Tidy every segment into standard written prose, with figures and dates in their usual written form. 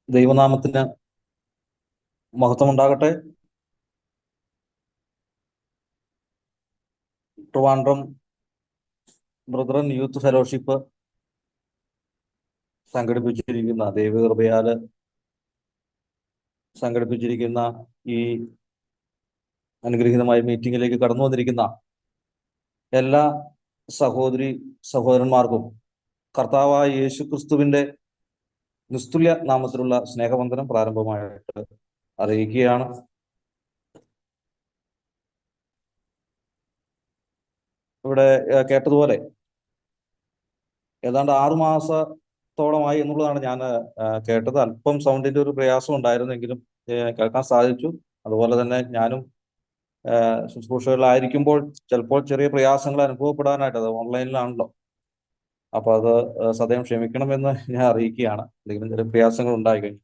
ദൈവനാമത്തിന് മഹത്വമുണ്ടാകട്ടെ. Trivandrum brethren youth fellowship സംഘടിപ്പിച്ചിരിക്കുന്ന ദൈവകൃപയാല് സംഘടിപ്പിച്ചിരിക്കുന്ന ഈ അനുഗ്രഹീതമായ മീറ്റിംഗിലേക്ക് കടന്നു വന്നിരിക്കുന്ന എല്ലാ സഹോദരി സഹോദരന്മാർക്കും കർത്താവായ യേശു ക്രിസ്തുവിന്റെ നിസ്തുല്യ നാമത്തിലുള്ള സ്നേഹവന്ദനം പ്രാരംഭമായിട്ട് അറിയിക്കുകയാണ്. ഇവിടെ കേട്ടതുപോലെ ഏതാണ്ട് 6 മാസത്തോളമായി എന്നുള്ളതാണ് ഞാൻ കേട്ടത്. അല്പം സൗണ്ടിന്റെ ഒരു പ്രയാസം ഉണ്ടായിരുന്നെങ്കിലും കേൾക്കാൻ സാധിച്ചു. അതുപോലെ തന്നെ ഞാനും ശുശ്രൂഷകളിലായിരിക്കുമ്പോൾ ചിലപ്പോൾ ചെറിയ പ്രയാസങ്ങൾ അനുഭവപ്പെടാനായിട്ട്, അത് ഓൺലൈനിലാണല്ലോ, അപ്പൊ അത് സദയം ക്ഷമിക്കണമെന്ന് ഞാൻ അറിയിക്കുകയാണ്. എന്തെങ്കിലും ചെറിയ പ്രയാസങ്ങൾ ഉണ്ടായി കഴിഞ്ഞു.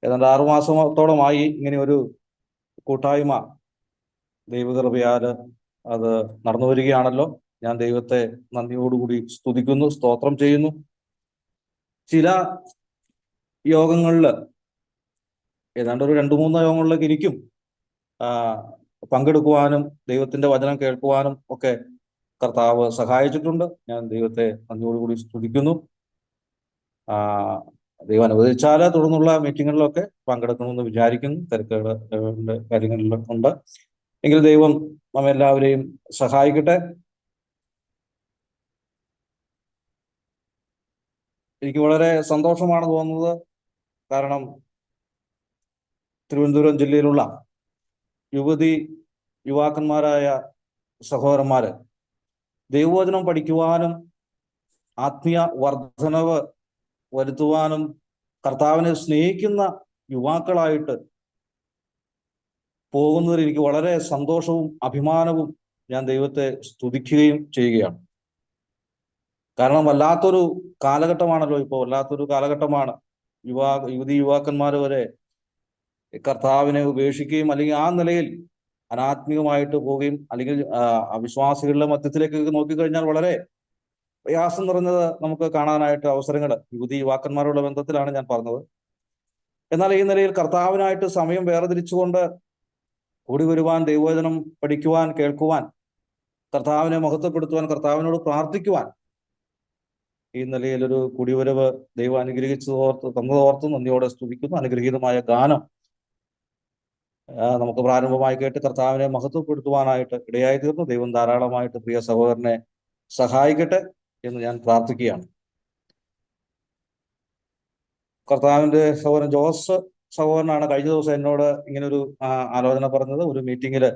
ഏതാണ്ട് 6 മാസത്തോളമായി ഇങ്ങനെ ഒരു കൂട്ടായ്മ ദൈവകൃപയാല് അത് നടന്നു വരികയാണല്ലോ. ഞാൻ ദൈവത്തെ നന്ദിയോടുകൂടി സ്തുതിക്കുന്നു, സ്തോത്രം ചെയ്യുന്നു. ചില യോഗങ്ങളിൽ, ഏതാണ്ട് ഒരു 2-3 യോഗങ്ങളിലേക്ക് ഇരിക്കും പങ്കെടുക്കുവാനും ദൈവത്തിന്റെ വചനം കേൾക്കുവാനും ഒക്കെ കർത്താവ് സഹായിച്ചിട്ടുണ്ട്. ഞാൻ ദൈവത്തെ നന്ദിയോടുകൂടി സ്തുതിക്കുന്നു. ദൈവം അനുവദിച്ചാൽ തുടർന്നുള്ള മീറ്റിങ്ങുകളിലൊക്കെ പങ്കെടുക്കണമെന്ന് വിചാരിക്കുന്നു. തിരക്കുകളുടെ കാര്യങ്ങളിലും ഉണ്ട്. എങ്കിൽ ദൈവം നമ്മെല്ലാവരെയും സഹായിക്കട്ടെ. എനിക്ക് വളരെ സന്തോഷമാണ് തോന്നുന്നത്. കാരണം തിരുവനന്തപുരം ജില്ലയിലുള്ള യുവാക്കന്മാരായ സഹോദരന്മാര് ദൈവവചനം പഠിക്കുവാനും ആത്മീയ വർധനവ് വരുത്തുവാനും കർത്താവിനെ സ്നേഹിക്കുന്ന യുവാക്കളായിട്ട് പോകുന്നതിൽ എനിക്ക് വളരെ സന്തോഷവും അഭിമാനവും ഞാൻ ദൈവത്തെ സ്തുതിക്കുകയും ചെയ്യുകയാണ്. കാരണം വല്ലാത്തൊരു കാലഘട്ടമാണല്ലോ ഇപ്പോൾ, വല്ലാത്തൊരു കാലഘട്ടമാണ്. യുവാക്കന്മാർ വരെ കർത്താവിനെ ഉപേക്ഷിക്കുകയും അല്ലെങ്കിൽ ആ നിലയിൽ അനാത്മികമായിട്ട് പോവുകയും, അല്ലെങ്കിൽ അവിശ്വാസികളുടെ മധ്യത്തിലേക്ക് നോക്കിക്കഴിഞ്ഞാൽ വളരെ പ്രയാസം നിറഞ്ഞത് നമുക്ക് കാണാനായിട്ട് അവസരങ്ങൾ യുവാക്കന്മാരുടെ ബന്ധത്തിലാണ് ഞാൻ പറഞ്ഞത്. എന്നാൽ ഈ നിലയിൽ കർത്താവിനായിട്ട് സമയം വേർതിരിച്ചുകൊണ്ട് കൂടി വരുവാൻ, ദൈവവചനം പഠിക്കുവാൻ, കേൾക്കുവാൻ, കർത്താവിനെ മഹത്വപ്പെടുത്തുവാൻ, കർത്താവിനോട് പ്രാർത്ഥിക്കുവാൻ ഈ നിലയിൽ ഒരു കുടിവരവ് ദൈവം തന്നതോർത്ത് നന്ദിയോടെ സ്തുതിക്കുന്നു. അനുഗ്രഹീതമായ ഗാനം നമുക്ക് പ്രാരംഭമായി കേട്ട് കർത്താവിനെ മഹത്വപ്പെടുത്തുവാനായിട്ട് ഇടയായി തീർന്നു. ദൈവം ധാരാളമായിട്ട് പ്രിയ സഹോദരനെ സഹായിക്കട്ടെ എന്ന് ഞാൻ പ്രാർത്ഥിക്കുകയാണ്. കർത്താവിന്റെ സഹോദരൻ ജോസ് സഹോദരനാണ് കഴിഞ്ഞ ദിവസം എന്നോട് ഇങ്ങനൊരു ആലോചന പറഞ്ഞത്. ഒരു മീറ്റിങ്ങില്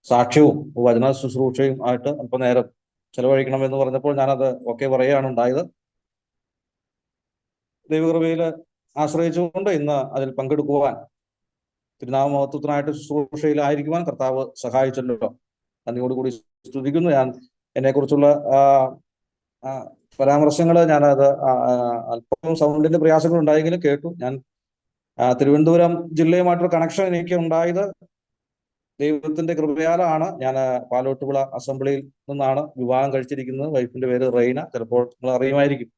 സാക്ഷ്യവും വചന ശുശ്രൂഷയും ആയിട്ട് അല്പനേരം ചെലവഴിക്കണമെന്ന് പറഞ്ഞപ്പോൾ ഞാനത് ഒക്കെ പറയുകയാണ് ഉണ്ടായത്. ദൈവകൃപയിൽ ആശ്രയിച്ചുകൊണ്ട് ഇന്ന് അതിൽ പങ്കെടുക്കുവാൻ, തിരുനാമ മഹത്വത്തിനായിട്ട് ശുശ്രൂഷയിലായിരിക്കുവാൻ കർത്താവ് സഹായിച്ചല്ലോ. നന്ദിയോടുകൂടി സ്തുതിക്കുന്നു. ഞാൻ എന്നെക്കുറിച്ചുള്ള പരാമർശങ്ങൾ ഞാനത് അല്പം സൗണ്ടിന്റെ പ്രയാസങ്ങൾ ഉണ്ടായെങ്കിലും കേട്ടു. ഞാൻ തിരുവനന്തപുരം ജില്ലയുമായിട്ടൊരു കണക്ഷൻ എനിക്ക് ഉണ്ടായത് ദൈവത്തിന്റെ കൃപയാലാണ്. ഞാൻ പാലോട്ടുപുഴ അസംബ്ലിയിൽ നിന്നാണ് വിവാഹം കഴിച്ചിരിക്കുന്നത്. വൈഫിന്റെ പേര് റെയ്ന, ചിലപ്പോൾ നിങ്ങൾ അറിയുമായിരിക്കും.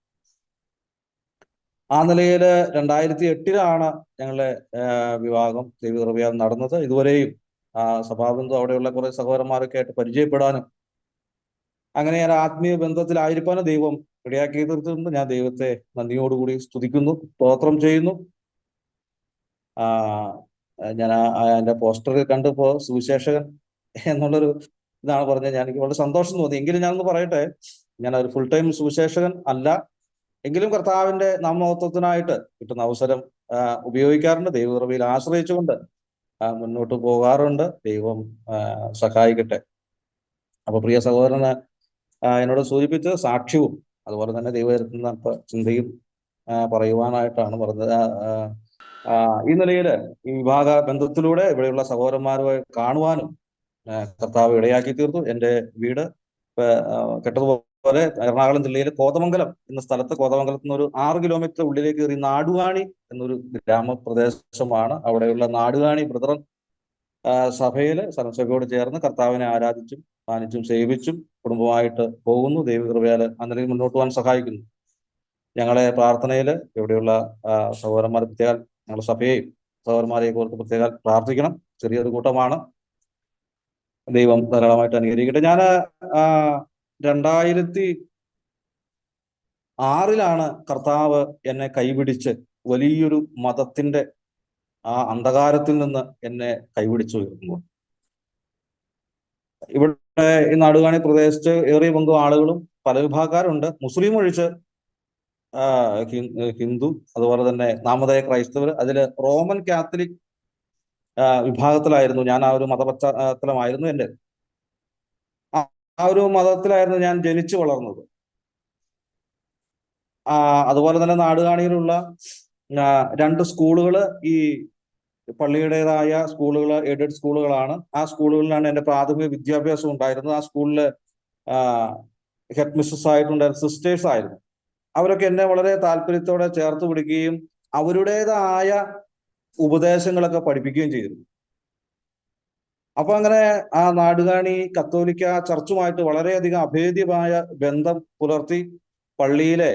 ആ നിലയിൽ 2008 ഞങ്ങളുടെ വിവാഹം ദൈവകൃപയാൽ നടന്നത്. ഇതുവരെയും സഭാബന്ധം അവിടെയുള്ള കുറെ സഹോദരന്മാരൊക്കെ ആയിട്ട് പരിചയപ്പെടാനും അങ്ങനെ ഞാൻ ആത്മീയ ബന്ധത്തിലായിരിക്കാനും ദൈവം ഇടയാക്കി തീർത്തുകൊണ്ട് ഞാൻ ദൈവത്തെ നന്ദിയോടുകൂടി സ്തുതിക്കുന്നു, സ്തോത്രം ചെയ്യുന്നു. ഞാൻ എൻ്റെ പോസ്റ്ററിൽ കണ്ടപ്പോ സുവിശേഷകൻ എന്നുള്ളൊരു ഇതാണ് പറഞ്ഞത്. എനിക്ക് വളരെ സന്തോഷം തോന്നി. എങ്കിലും ഞാനൊന്ന് പറയട്ടെ, ഞാൻ ഒരു ഫുൾ ടൈം സുവിശേഷകൻ അല്ല. എങ്കിലും കർത്താവിന്റെ നാമമഹത്വത്തിനായിട്ട് കിട്ടുന്ന അവസരം ഉപയോഗിക്കാറുണ്ട്. ദൈവകൃപയിൽ ആശ്രയിച്ചുകൊണ്ട് മുന്നോട്ട് പോകാറുണ്ട്. ദൈവം സഹായിക്കട്ടെ. അപ്പൊ പ്രിയ സഹോദരന് എന്നോട് സൂചിപ്പിച്ച് സാക്ഷ്യവും അതുപോലെ തന്നെ ദൈവം ചിന്തയും പറയുവാനായിട്ടാണ് പറഞ്ഞത്. ഈ നിലയിൽ ഈ വിഭാഗ ബന്ധത്തിലൂടെ ഇവിടെയുള്ള സഹോദരന്മാരെ കാണുവാനും കർത്താവ് ഇടയാക്കി തീർത്തു. എൻ്റെ വീട് കേട്ടതുപോലെ എറണാകുളം ജില്ലയിലെ കോതമംഗലം എന്ന സ്ഥലത്ത്, കോതമംഗലത്ത് നിന്ന് ഒരു 6 കിലോമീറ്റർ ഉള്ളിലേക്ക് കയറി നാടുകാണി എന്നൊരു ഗ്രാമപ്രദേശമാണ്. അവിടെയുള്ള നാടുകാണി ബ്രദറൻ സഭയില് സഭയോട് ചേർന്ന് കർത്താവിനെ ആരാധിച്ചും മാനിച്ചും സേവിച്ചും കുടുംബമായിട്ട് പോകുന്നു. ദൈവകൃപയാല് അന്നേരം മുന്നോട്ട് പോകാൻ സഹായിക്കുന്നു. ഞങ്ങളെ പ്രാർത്ഥനയിൽ ഇവിടെയുള്ള സഹോദരന്മാർ പ്രത്യേകം ഞങ്ങളുടെ സഭയെയും സഹോദരന്മാരെ കുറിച്ച് പ്രത്യേകം പ്രാർത്ഥിക്കണം. ചെറിയൊരു കൂട്ടമാണ്. ദൈവം ധാരാളമായിട്ട് അനുഗ്രഹിക്കട്ടെ. ഞാൻ 2006 കർത്താവ് എന്നെ കൈപിടിച്ച് വലിയൊരു മതത്തിന്റെ ആ അന്ധകാരത്തിൽ നിന്ന് എന്നെ കൈപിടിച്ചു ഉയർത്തുമ്പോൾ, ഇവിടെ ഈ നാടുകാണി പ്രദേശത്ത് ഏറിയ പങ്കും ആളുകളും പല വിഭാഗക്കാരുണ്ട്. മുസ്ലിം ഒഴിച്ച് ഹിന്ദു, അതുപോലെ തന്നെ നാമധേയ ക്രൈസ്തവർ, അതിൽ റോമൻ കാത്തലിക് വിഭാഗത്തിലായിരുന്നു ഞാൻ. ആ ഒരു മതപശ്ചാത്തലമായിരുന്നു എൻ്റെ. ആ ഒരു മതത്തിലായിരുന്നു ഞാൻ ജനിച്ചു വളർന്നത്. അതുപോലെ തന്നെ നാടുകാണിയിലുള്ള 2 സ്കൂളുകൾ ഈ പള്ളിയുടേതായ സ്കൂളുകൾ, എയ്ഡഡ് സ്കൂളുകളാണ്. ആ സ്കൂളുകളിലാണ് എൻ്റെ പ്രാഥമിക വിദ്യാഭ്യാസം ഉണ്ടായിരുന്നത്. ആ സ്കൂളില് ഹെഡ് മിസ്സസ് ആയിട്ടുണ്ടായിരുന്ന സിസ്റ്റേഴ്സ് ആയിരുന്നു. അവരൊക്കെ എന്നെ വളരെ താല്പര്യത്തോടെ ചേർത്ത് പിടിക്കുകയും അവരുടേതായ ഉപദേശങ്ങളൊക്കെ പഠിപ്പിക്കുകയും ചെയ്തിരുന്നു. അപ്പൊ അങ്ങനെ ആ നാടുകാണി കത്തോലിക്ക ചർച്ചുമായിട്ട് വളരെയധികം അഭേദ്യമായ ബന്ധം പുലർത്തി. പള്ളിയിലെ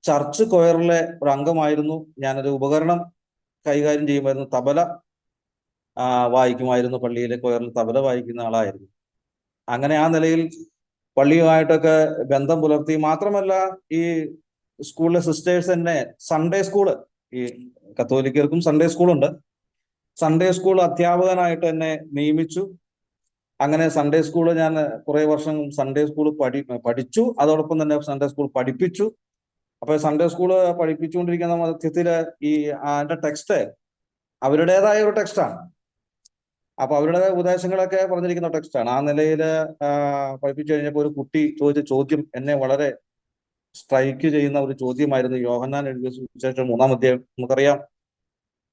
ചർച്ച് കൊയറിലെ ഒരു അംഗമായിരുന്നു. ഞാനൊരു ഉപകരണം കൈകാര്യം ചെയ്യുമായിരുന്നു. തബല വായിക്കുമായിരുന്നു. പള്ളിയിലെ കൊയറിൽ തബല വായിക്കുന്ന ആളായിരുന്നു. അങ്ങനെ ആ നിലയിൽ പള്ളിയുമായിട്ടൊക്കെ ബന്ധം പുലർത്തി. മാത്രമല്ല, ഈ സ്കൂളിലെ സിസ്റ്റേഴ്സ് തന്നെ സൺഡേ സ്കൂള്, ഈ കത്തോലിക്കർക്കും സൺഡേ സ്കൂളുണ്ട്, സൺഡേ സ്കൂൾ അധ്യാപകനായിട്ട് എന്നെ നിയമിച്ചു. അങ്ങനെ സൺഡേ സ്കൂള് ഞാൻ കുറെ വർഷം സൺഡേ സ്കൂൾ പഠിച്ചു. അതോടൊപ്പം തന്നെ സൺഡേ സ്കൂൾ പഠിപ്പിച്ചു. അപ്പൊ സൺഡേ സ്കൂള് പഠിപ്പിച്ചുകൊണ്ടിരിക്കുന്ന മധ്യത്തില് ഈ അതിന്റെ ടെക്സ്റ്റ് അവരുടേതായ ഒരു ടെക്സ്റ്റാണ്. അപ്പൊ അവരുടേതായ ഉപദേശങ്ങളൊക്കെ പറഞ്ഞിരിക്കുന്ന ടെക്സ്റ്റാണ്. ആ നിലയിൽ പഠിപ്പിച്ചു കഴിഞ്ഞപ്പോൾ ഒരു കുട്ടി ചോദിച്ച ചോദ്യം എന്നെ വളരെ സ്ട്രൈക്ക് ചെയ്യുന്ന ഒരു ചോദ്യമായിരുന്നു. യോഹന്നാൻ എഴുതിയ സുവിശേഷം 3-ാം അധ്യായം, നമുക്കറിയാം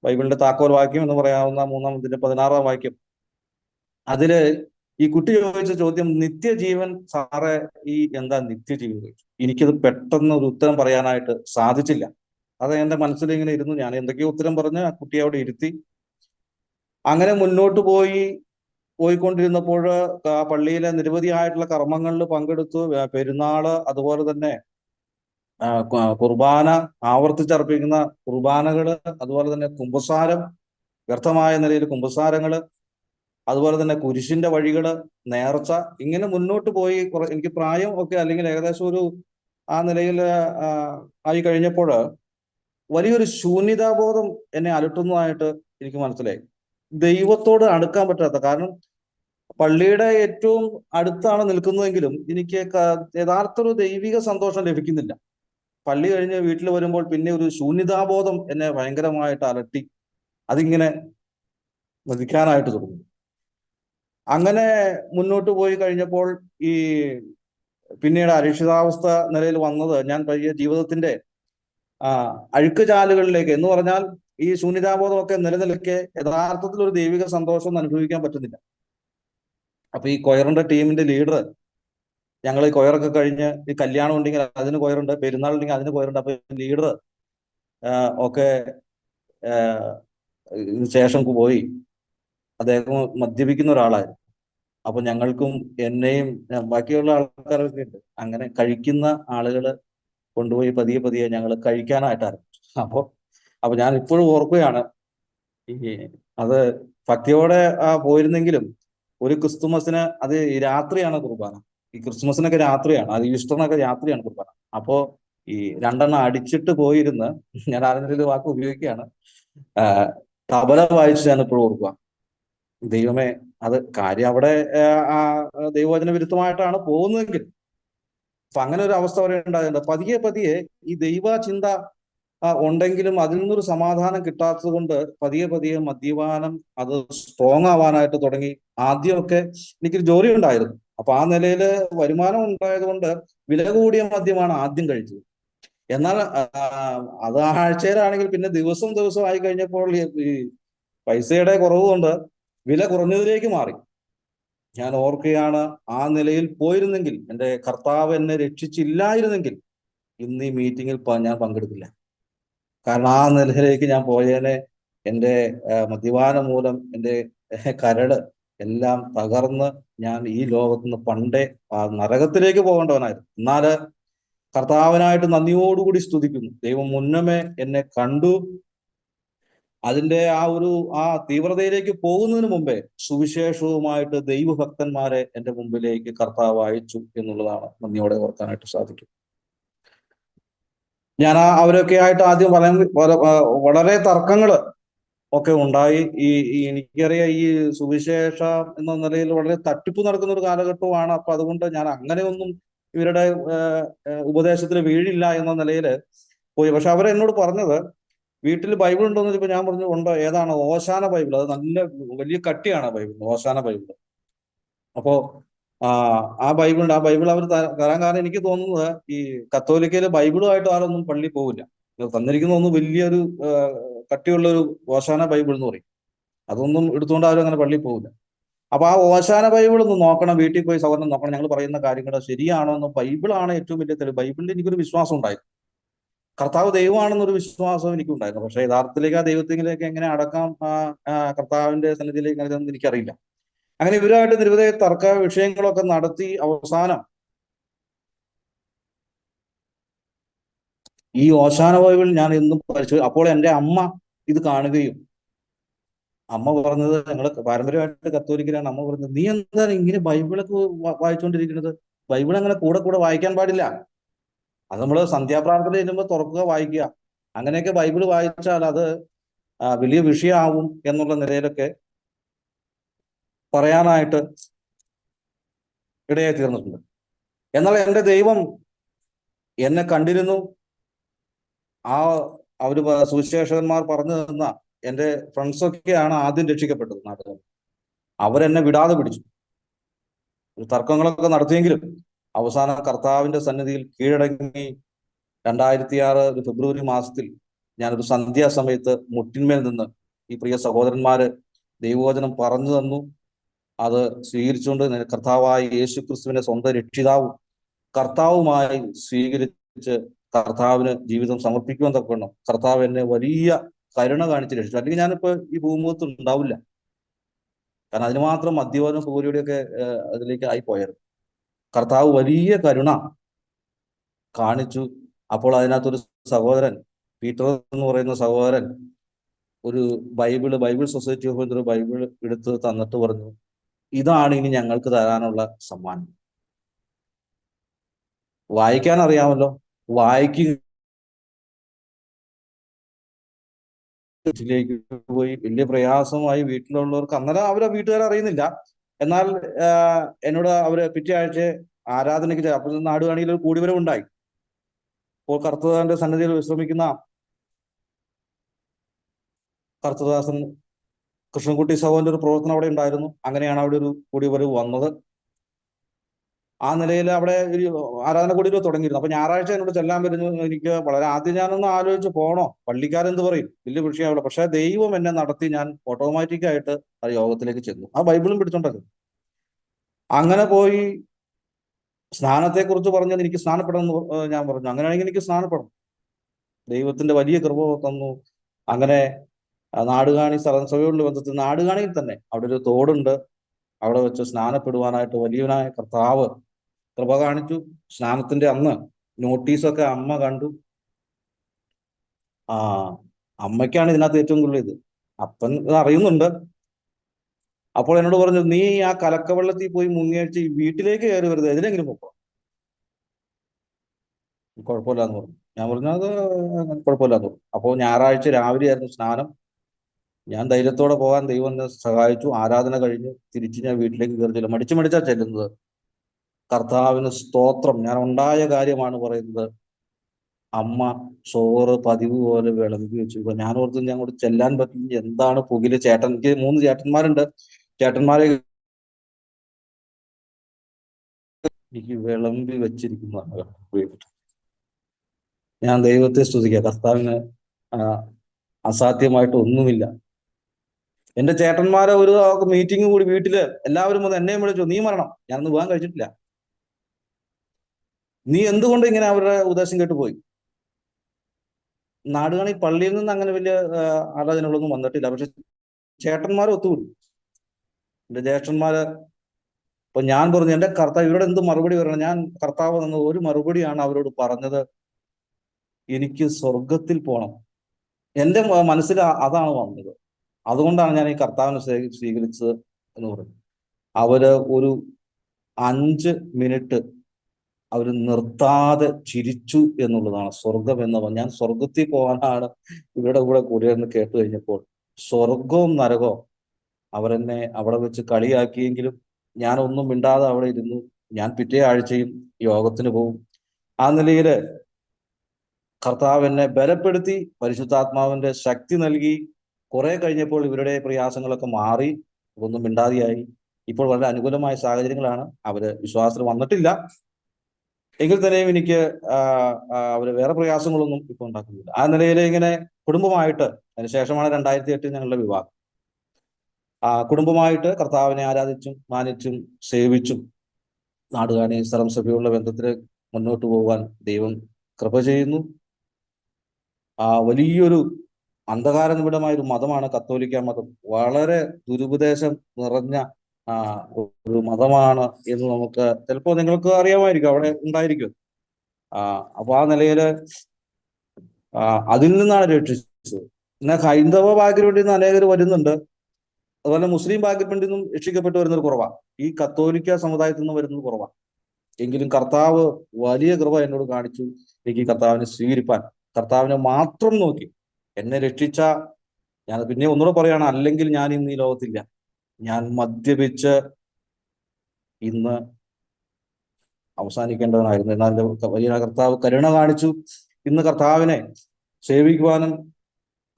ബൈബിളിന്റെ താക്കോൽ വാക്യം എന്ന് പറയാവുന്ന 3-ാം അധ്യായം 16-ാം വാക്യം. അതില് ഈ കുട്ടി ചോദിച്ച ചോദ്യം, നിത്യജീവൻ സാറേ, ഈ എന്താ നിത്യജീവൻ ചോദിച്ചു. എനിക്കത് പെട്ടെന്ന് ഒരു ഉത്തരം പറയാനായിട്ട് സാധിച്ചില്ല. അത് എന്റെ മനസ്സിൽ ഇങ്ങനെ ഇരുന്നു. ഞാൻ എന്തൊക്കെയോ ഉത്തരം പറഞ്ഞ് ആ കുട്ടിയെ അവിടെ ഇരുത്തി. അങ്ങനെ മുന്നോട്ട് പോയിക്കൊണ്ടിരുന്നപ്പോൾ ആ പള്ളിയിലെ നിരവധിയായിട്ടുള്ള കർമ്മങ്ങളിൽ പങ്കെടുത്തു. പെരുന്നാള്, അതുപോലെ തന്നെ കുർബാന, ആവർത്തിച്ചർപ്പിക്കുന്ന കുർബാനകള്, അതുപോലെ തന്നെ കുമ്പസാരം, വ്യർത്ഥമായ നിലയിൽ കുമ്പസാരങ്ങള്, അതുപോലെ തന്നെ കുരിശിന്റെ വഴികള്, നേർച്ച, ഇങ്ങനെ മുന്നോട്ട് പോയി. എനിക്ക് പ്രായം ഒക്കെ അല്ലെങ്കിൽ ഏകദേശം ഒരു ആ നിലയിൽ ആയി കഴിഞ്ഞപ്പോൾ വലിയൊരു ശൂന്യതാബോധം എന്നെ അലട്ടുന്നതായിട്ട് എനിക്ക് മനസ്സിലായി. ദൈവത്തോട് അടുക്കാൻ പറ്റാത്ത, കാരണം പള്ളിയുടെ ഏറ്റവും അടുത്താണ് നിൽക്കുന്നതെങ്കിലും എനിക്ക് യഥാർത്ഥ ഒരു ദൈവിക സന്തോഷം ലഭിക്കുന്നില്ല. പള്ളി കഴിഞ്ഞ് വീട്ടിൽ വരുമ്പോൾ പിന്നെ ഒരു ശൂന്യതാബോധം എന്നെ ഭയങ്കരമായിട്ട് അലട്ടി. അതിങ്ങനെ വധിക്കാനായിട്ട് തുടങ്ങി. അങ്ങനെ മുന്നോട്ട് പോയി കഴിഞ്ഞപ്പോൾ ഈ പിന്നീട് അരക്ഷിതാവസ്ഥ നിലയിൽ വന്നത്, ഞാൻ പയ്യെ ജീവിതത്തിന്റെ അഴുക്കുചാലുകളിലേക്ക്, എന്ന് പറഞ്ഞാൽ ഈ ശൂന്യതാബോധമൊക്കെ നിലനിൽക്കെ യഥാർത്ഥത്തിൽ ഒരു ദൈവിക സന്തോഷം അനുഭവിക്കാൻ പറ്റുന്നില്ല. അപ്പൊ ഈ കൊയറിന്റെ ടീമിന്റെ ലീഡർ, ഞങ്ങൾ ഈ കൊയറൊക്കെ കഴിഞ്ഞ് ഈ കല്യാണം ഉണ്ടെങ്കിൽ അതിന് കൊയറുണ്ട്, പെരുന്നാൾ ഉണ്ടെങ്കിൽ അതിന് കൊയറുണ്ട്. അപ്പൊ ലീഡർ ഒക്കെ ശേഷം പോയി. അദ്ദേഹം മദ്യപിക്കുന്ന ഒരാളായിരുന്നു. അപ്പൊ ഞങ്ങൾക്കും എന്നെയും ബാക്കിയുള്ള ആൾക്കാരൊക്കെ ഉണ്ട്. അങ്ങനെ കഴിക്കുന്ന ആളുകള് കൊണ്ടുപോയി പതിയെ പതിയെ ഞങ്ങൾ കഴിക്കാനായിട്ട് ആരംഭിച്ചു. അപ്പൊ ഞാൻ ഇപ്പോഴും ഓർക്കുകയാണ്, ഈ അത് ഭക്തിയോടെ പോയിരുന്നെങ്കിലും ഒരു ക്രിസ്തുമസിന് അത് രാത്രിയാണ് കുർബാന. ഈ ക്രിസ്മസിനൊക്കെ രാത്രിയാണ്, അത് ഈസ്റ്ററിനൊക്കെ രാത്രിയാണ് കുർബാന. അപ്പോ ഈ 2 അടിച്ചിട്ട് പോയിരുന്ന്, ഞാൻ അതിനൊരു വാക്ക് ഉപയോഗിക്കുകയാണ്, തബല വായിച്ച് ഞാൻ ഇപ്പോഴും ഓർക്കുക. ദൈവമേ, അത് കാര്യം അവിടെ ദൈവവചന വിരുദ്ധമായിട്ടാണ് പോകുന്നതെങ്കിൽ, അപ്പൊ അങ്ങനെ ഒരു അവസ്ഥ വരെ ഉണ്ടാകുന്നുണ്ട്. പതിയെ പതിയെ ഈ ദൈവ ചിന്ത ഉണ്ടെങ്കിലും അതിൽ നിന്നൊരു സമാധാനം കിട്ടാത്തത് കൊണ്ട് പതിയെ പതിയെ മദ്യപാനം അത് സ്ട്രോങ് ആവാനായിട്ട് തുടങ്ങി. ആദ്യമൊക്കെ എനിക്കൊരു ജോലി ഉണ്ടായിരുന്നു. അപ്പൊ ആ നിലയിൽ വരുമാനം ഉണ്ടായത് കൊണ്ട് വില കൂടിയ മദ്യമാണ് ആദ്യം കഴിച്ചത്. എന്നാൽ അത് ആഴ്ചയിലാണെങ്കിൽ പിന്നെ ദിവസം ദിവസം ആയി കഴിഞ്ഞപ്പോൾ ഈ പൈസയുടെ കുറവ് കൊണ്ട് വില കുറഞ്ഞതിലേക്ക് മാറി. ഞാൻ ഓർക്കുകയാണ്, ആ നിലയിൽ പോയിരുന്നെങ്കിൽ, എൻ്റെ കർത്താവ് എന്നെ രക്ഷിച്ചില്ലായിരുന്നെങ്കിൽ ഇന്ന് ഈ മീറ്റിങ്ങിൽ ഞാൻ പങ്കെടുക്കില്ല. കാരണം ആ നിലയിലേക്ക് ഞാൻ പോയേനെ. എൻ്റെ മദ്യപാനം മൂലം എൻ്റെ കരട് എല്ലാം തകർന്ന് ഞാൻ ഈ ലോകത്തുനിന്ന് പണ്ടേ നരകത്തിലേക്ക് പോകേണ്ടവനായിരുന്നു. എന്നാല് കർത്താവിനായിട്ട് നന്ദിയോടുകൂടി സ്തുതിക്കുന്നു. ദൈവം മുന്നമേ എന്നെ കണ്ടു. അതിന്റെ ആ തീവ്രതയിലേക്ക് പോകുന്നതിന് മുമ്പേ സുവിശേഷവുമായിട്ട് ദൈവഭക്തന്മാരെ എൻ്റെ മുമ്പിലേക്ക് കർത്താവ് അയച്ചു എന്നുള്ളതാണ് നന്ദിയോടെ ഓർക്കാനായിട്ട് സാധിക്കും. ഞാൻ അവരൊക്കെ ആയിട്ട് ആദ്യം വളരെ തർക്കങ്ങള് ഒക്കെ ഉണ്ടായി. എനിക്കറിയാം, ഈ സുവിശേഷ എന്ന നിലയിൽ വളരെ തട്ടിപ്പ് നടക്കുന്ന ഒരു കാലഘട്ടമാണ്. അപ്പൊ അതുകൊണ്ട് ഞാൻ അങ്ങനെയൊന്നും ഇവരുടെ ഉപദേശത്തിൽ വീഴില്ല എന്ന നിലയിൽ പോയി. പക്ഷെ അവരെന്നോട് പറഞ്ഞത്, വീട്ടിൽ ബൈബിൾ ഉണ്ടോ എന്ന് ചോദിച്ചപ്പോൾ ഞാൻ പറഞ്ഞു ഉണ്ടോ. ഏതാണ്? ഓശാന ബൈബിൾ. അത് നല്ല വലിയ കട്ടിയാണ് ബൈബിൾ, ഓശാന ബൈബിൾ. അപ്പോ ആ ബൈബിൾ അവർ തരാൻ കാരണം എനിക്ക് തോന്നുന്നത്, ഈ കത്തോലിക്കയിലെ ബൈബിളുമായിട്ട് ആരൊന്നും പള്ളി പോവില്ല. തന്നിരിക്കുന്ന ഒന്ന് വലിയൊരു കട്ടിയുള്ള ഒരു ഓശാന ബൈബിൾ എന്ന് പറയും. അതൊന്നും എടുത്തുകൊണ്ട് ആരും അങ്ങനെ പള്ളിയിൽ പോകില്ല. അപ്പൊ ആ ഓശാന ബൈബിൾ ഒന്ന് നോക്കണം, വീട്ടിൽ പോയി സൗകര്യം നോക്കണം, ഞങ്ങൾ പറയുന്ന കാര്യങ്ങൾ ശരിയാണോ എന്ന്. ബൈബിളാണ് ഏറ്റവും വലിയ തെളിവ്. ബൈബിളിൽ എനിക്കൊരു വിശ്വാസം ഉണ്ടായിരുന്നു, കർത്താവ് ദൈവമാണെന്നൊരു വിശ്വാസം എനിക്കുണ്ടായിരുന്നു. പക്ഷെ യഥാർത്ഥത്തിലേക്ക് ആ ദൈവത്തിലേക്ക് എങ്ങനെ അടക്കാം, കർത്താവിന്റെ സന്നിധിയിലേക്ക് അതെന്ന് എനിക്കറിയില്ല. അങ്ങനെ ഇവരുമായിട്ട് നിരവധി തർക്ക വിഷയങ്ങളൊക്കെ നടത്തി അവസാനം ഈ ഓശാന ബൈബിൾ ഞാൻ എന്നും പരിശോധിച്ചു. അപ്പോൾ എൻ്റെ അമ്മ ഇത് കാണുകയും അമ്മ പറഞ്ഞത്, ഞങ്ങൾ പാരമ്പര്യമായിട്ട് കത്തോലിക്കലാണ്. അമ്മ പറഞ്ഞത്, നീ എന്താണ് ഇങ്ങനെ ബൈബിളൊക്കെ വായിച്ചുകൊണ്ടിരിക്കുന്നത്? ബൈബിൾ അങ്ങനെ കൂടെ കൂടെ വായിക്കാൻ പാടില്ല. അത് നമ്മൾ സന്ധ്യാപ്രാർത്ഥന ചെല്ലുമ്പോൾ തുറക്കുക, വായിക്കുക. അങ്ങനെയൊക്കെ ബൈബിൾ വായിച്ചാൽ അത് വലിയ വിഷയമാവും എന്നുള്ള നിലയിലൊക്കെ പറയാനായിട്ട് ഇടയായി തീർന്നിട്ടുണ്ട്. എന്നാൽ എൻ്റെ ദൈവം എന്നെ കണ്ടിരുന്നു. അവര് സുവിശേഷകന്മാർ പറഞ്ഞു തന്ന എൻ്റെ ഫ്രണ്ട്സൊക്കെയാണ് ആദ്യം രക്ഷിക്കപ്പെട്ടത് നാട്ടിൽ. അവരെന്നെ വിടാതെ പിടിച്ചു. തർക്കങ്ങളൊക്കെ നടത്തിയെങ്കിലും അവസാനം കർത്താവിന്റെ സന്നിധിയിൽ കീഴടങ്ങി 2006 ഒരു ഫെബ്രുവരി മാസത്തിൽ ഞാനൊരു സന്ധ്യാസമയത്ത് മുട്ടിന്മേൽ നിന്ന് ഈ പ്രിയ സഹോദരന്മാര് ദൈവവചനം പറഞ്ഞു തന്നു. അത് സ്വീകരിച്ചുകൊണ്ട് കർത്താവായ യേശു ക്രിസ്തുവിനെ സ്വന്തം രക്ഷിതാവും കർത്താവുമായി സ്വീകരിച്ച് കർത്താവിന് ജീവിതം സമർപ്പിക്കുവാൻ തക്കണം കർത്താവ് എന്നെ വലിയ കരുണ കാണിച്ച് രക്ഷിച്ചു. അല്ലെങ്കിൽ ഞാനിപ്പോ ഈ ഭൂമുഖത്ത് ഉണ്ടാവില്ല. കാരണം അതിന് മാത്രം മദ്യപാനം പൂരിയുടെയൊക്കെ അതിലേക്ക് ആയിപ്പോയായിരുന്നു. കർത്താവ് വലിയ കരുണ കാണിച്ചു. അപ്പോൾ അതിനകത്തൊരു സഹോദരൻ, പീറ്റർ എന്ന് പറയുന്ന സഹോദരൻ, ഒരു ബൈബിൾ സൊസൈറ്റി ഓഫ് ഒരു ബൈബിൾ എടുത്ത് തന്നിട്ട് പറഞ്ഞു, ഇതാണ് ഇനി ഞങ്ങൾക്ക് തരാനുള്ള സമ്മാനം. വായിക്കാൻ അറിയാമല്ലോ, വായിക്കുക. വീട്ടിലേക്ക് പോയി വലിയ പ്രയാസമായി വീട്ടിലുള്ളവർക്ക്. അന്നേരം അവരെ വീട്ടുകാരെ അറിയുന്നില്ല. എന്നാൽ എന്നോട് അവര് പിറ്റേ ആഴ്ച ആരാധനയ്ക്ക് അപ്പോൾ നാടുകാണിയിൽ ഒരു കൂടിവരവുണ്ടായി. അപ്പോൾ കർത്തദാസന്റെ സന്നിധിയിൽ വിശ്രമിക്കുന്ന കർത്തദാസൻ കൃഷ്ണൻകുട്ടി സഹോദരന്റെ ഒരു പ്രവർത്തനം അവിടെ ഉണ്ടായിരുന്നു. അങ്ങനെയാണ് അവിടെ ഒരു കൂടിവരവ് വന്നത്. ആ നിലയിൽ അവിടെ ഒരു ആരാധന കൂടിവരവ് തുടങ്ങിയിരുന്നു. അപ്പൊ ഞായറാഴ്ച എന്നോട് ചെല്ലാൻ വരുന്നു. എനിക്ക് വളരെ ആദ്യം ഞാനൊന്ന് ആലോചിച്ച്, പോണോ, പള്ളിക്കാരെന്ത് പറയും, വലിയ വിഷയമാവില്ല. പക്ഷെ ദൈവം എന്നെ നടത്തി. ഞാൻ ഓട്ടോമാറ്റിക്കായിട്ട് ആ യോഗത്തിലേക്ക് ചെന്നു, ആ ബൈബിളും പിടിച്ചോണ്ടത്. അങ്ങനെ പോയി സ്നാനത്തെക്കുറിച്ച് പറഞ്ഞത് എനിക്ക് സ്നാനപ്പെടണം എന്ന് ഞാൻ പറഞ്ഞു. അങ്ങനെയാണെങ്കിൽ എനിക്ക് സ്നാനപ്പെടണം. ദൈവത്തിന്റെ വലിയ കൃപ തന്നു. അങ്ങനെ നാടുകാണി സഭയോടുള്ള ബന്ധത്തിൽ നാടുകാണിയിൽ തന്നെ അവിടെ ഒരു തോടുണ്ട്. അവിടെ വെച്ച് സ്നാനപ്പെടുവാനായിട്ട് വലിയവനായ കർത്താവ് കൃപ കാണിച്ചു. സ്നാനത്തിന്റെ അന്ന് നോട്ടീസൊക്കെ അമ്മ കണ്ടു. ആ അമ്മയ്ക്കാണ് ഇതിനകത്ത് ഏറ്റവും കൂടുതൽ ഇത്. അപ്പൻ അറിയുന്നുണ്ട്. അപ്പോൾ എന്നോട് പറഞ്ഞു, നീ ആ കലക്കവെള്ളത്തിൽ പോയി മുങ്ങിയടിച്ച് വീട്ടിലേക്ക് കയറി വരുന്നത് എതിലെങ്കിലും പൊക്കോ, കുഴപ്പമില്ലാന്ന് പറഞ്ഞു. ഞാൻ പറഞ്ഞു അത് കുഴപ്പമില്ലാന്ന് പറഞ്ഞു. അപ്പോൾ ഞായറാഴ്ച രാവിലെ ആയിരുന്നു സ്നാനം. ഞാൻ ധൈര്യത്തോടെ പോകാൻ ദൈവം എന്നെ സഹായിച്ചു. ആരാധന കഴിഞ്ഞ് തിരിച്ച് ഞാൻ വീട്ടിലേക്ക് കയറി ചെല്ലും. മടിച്ചാ ചെല്ലുന്നത്. കർത്താവിന് സ്തോത്രം. ഞാൻ ഉണ്ടായ കാര്യമാണ് പറയുന്നത്. അമ്മ ചോറ് പതിവ് പോലെ വിളമ്പി വെച്ചു. ഞാൻ ഓർത്ത് ഞാൻ അങ്ങോട്ട് ചെല്ലാൻ പറ്റില്ല, എന്താണ് പുകില്. എനിക്ക് 3 ചേട്ടന്മാരുണ്ട്. ചേട്ടന്മാരെ എനിക്ക് വിളമ്പി വെച്ചിരിക്കുന്നതാണ്. ഞാൻ ദൈവത്തെ സ്തുതിക്കുക. കർത്താവിന് അസാധ്യമായിട്ട് ഒന്നുമില്ല. എന്റെ ചേട്ടന്മാരെ ഒരു മീറ്റിംഗ് കൂടി വീട്ടില് എല്ലാവരും വന്ന് എന്നെയും വിളിച്ചു, നീ മരണം. ഞാനൊന്ന് പോകാൻ കഴിച്ചിട്ടില്ല. നീ എന്തുകൊണ്ട് ഇങ്ങനെ അവരുടെ ഉദ്ദേശം കേട്ട് പോയി? നാടുകാണി പള്ളിയിൽ നിന്ന് അങ്ങനെ വലിയ ആലോചനകളൊന്നും വന്നിട്ടില്ല. പക്ഷെ ചേട്ടന്മാരെ ഒത്തുകൂടി. എന്റെ ജ്യേഷ്ഠന്മാര് അപ്പൊ ഞാൻ പറഞ്ഞു, എന്റെ കർത്താവ് ഇവരോട് എന്ത് മറുപടി പറയണം? ഞാൻ കർത്താവ് എന്ന ഒരു മറുപടിയാണ് അവരോട് പറഞ്ഞത്, എനിക്ക് സ്വർഗത്തിൽ പോകണം. എന്റെ മനസ്സിൽ അതാണ് വന്നത്. അതുകൊണ്ടാണ് ഞാൻ ഈ കർത്താവിനെ സ്വീകരിച്ചത് എന്ന് പറഞ്ഞു. അവര് ഒരു 5 മിനിറ്റ് അവർ നിർത്താതെ ചിരിച്ചു എന്നുള്ളതാണ് സ്വർഗം എന്ന. ഞാൻ സ്വർഗത്തിൽ പോകാനാണ് ഇവരുടെ കൂടെ കൂടിയെന്ന് കേട്ട് കഴിഞ്ഞപ്പോൾ സ്വർഗവും നരകവും അവരെന്നെ അവിടെ വെച്ച് കളിയാക്കിയെങ്കിലും ഞാൻ ഒന്നും മിണ്ടാതെ അവിടെ ഇരുന്നു. ഞാൻ പിറ്റേ ആഴ്ചയും യോഗത്തിന് പോകും. ആ നിലയില് കർത്താവ് എന്നെ ബലപ്പെടുത്തി, പരിശുദ്ധാത്മാവിന്റെ ശക്തി നൽകി. കുറെ കഴിഞ്ഞപ്പോൾ ഇവരുടെ പ്രയാസങ്ങളൊക്കെ മാറി, ഒന്നും മിണ്ടാതെയായി. ഇപ്പോൾ വളരെ അനുകൂലമായ സാഹചര്യങ്ങളാണ്. അവര് വിശ്വാസത്തിൽ വന്നിട്ടില്ല, എങ്കിൽ തന്നെയും എനിക്ക് അവര് വേറെ പ്രയാസങ്ങളൊന്നും ഇപ്പൊ ഉണ്ടാക്കുന്നില്ല. ആ നിലയിൽ ഇങ്ങനെ കുടുംബമായിട്ട്, അതിനുശേഷമാണ് 2008 ഞങ്ങളുടെ വിവാഹം. കുടുംബമായിട്ട് കർത്താവിനെ ആരാധിച്ചും മാനിച്ചും സേവിച്ചും നാടുകാണി സ്ഥലം സഭയുള്ള ബന്ധത്തിൽ മുന്നോട്ട് പോകാൻ ദൈവം കൃപ ചെയ്യുന്നു. വലിയൊരു അന്ധകാര നിബിഡമായ ഒരു മതമാണ് കത്തോലിക്ക മതം. വളരെ ദുരുപദേശം നിറഞ്ഞ ഒരു മതമാണ് എന്ന് നമുക്ക് ചിലപ്പോൾ നിങ്ങൾക്ക് അറിയാമായിരിക്കും, അവിടെ ഉണ്ടായിരിക്കും. അപ്പൊ ആ നിലയില് അതിൽ നിന്നാണ് രക്ഷിച്ചത്. എന്നാൽ ഹൈന്ദവ ബാക്ക്ഗ്രൗണ്ടിൽ നിന്ന് അനേകർ വരുന്നുണ്ട്. അതുപോലെ മുസ്ലിം ബാക്ക്ഗ്രൗണ്ടിൽ നിന്നും രക്ഷിക്കപ്പെട്ട് വരുന്നത് കുറവാണ്. ഈ കത്തോലിക്ക സമുദായത്തിൽ നിന്ന് വരുന്നത് കുറവാണ്. എങ്കിലും കർത്താവ് വലിയ കൃപ എന്നോട് കാണിച്ചു. എനിക്ക് കർത്താവിനെ സ്വീകരിപ്പാൻ, കർത്താവിനെ മാത്രം നോക്കി എന്നെ രക്ഷിച്ച, ഞാൻ പിന്നെ ഒന്നുകൂടെ പറയാണ്, അല്ലെങ്കിൽ ഞാൻ ഇന്ന് ഈ ലോകത്തില്ല. ഞാൻ മദ്യപിച്ച് ഇന്ന് അവസാനിക്കേണ്ടവനായിരുന്നു. എന്നാൽ വലിയ കർത്താവ് കരുണ കാണിച്ചു. ഇന്ന് കർത്താവിനെ സേവിക്കുവാനും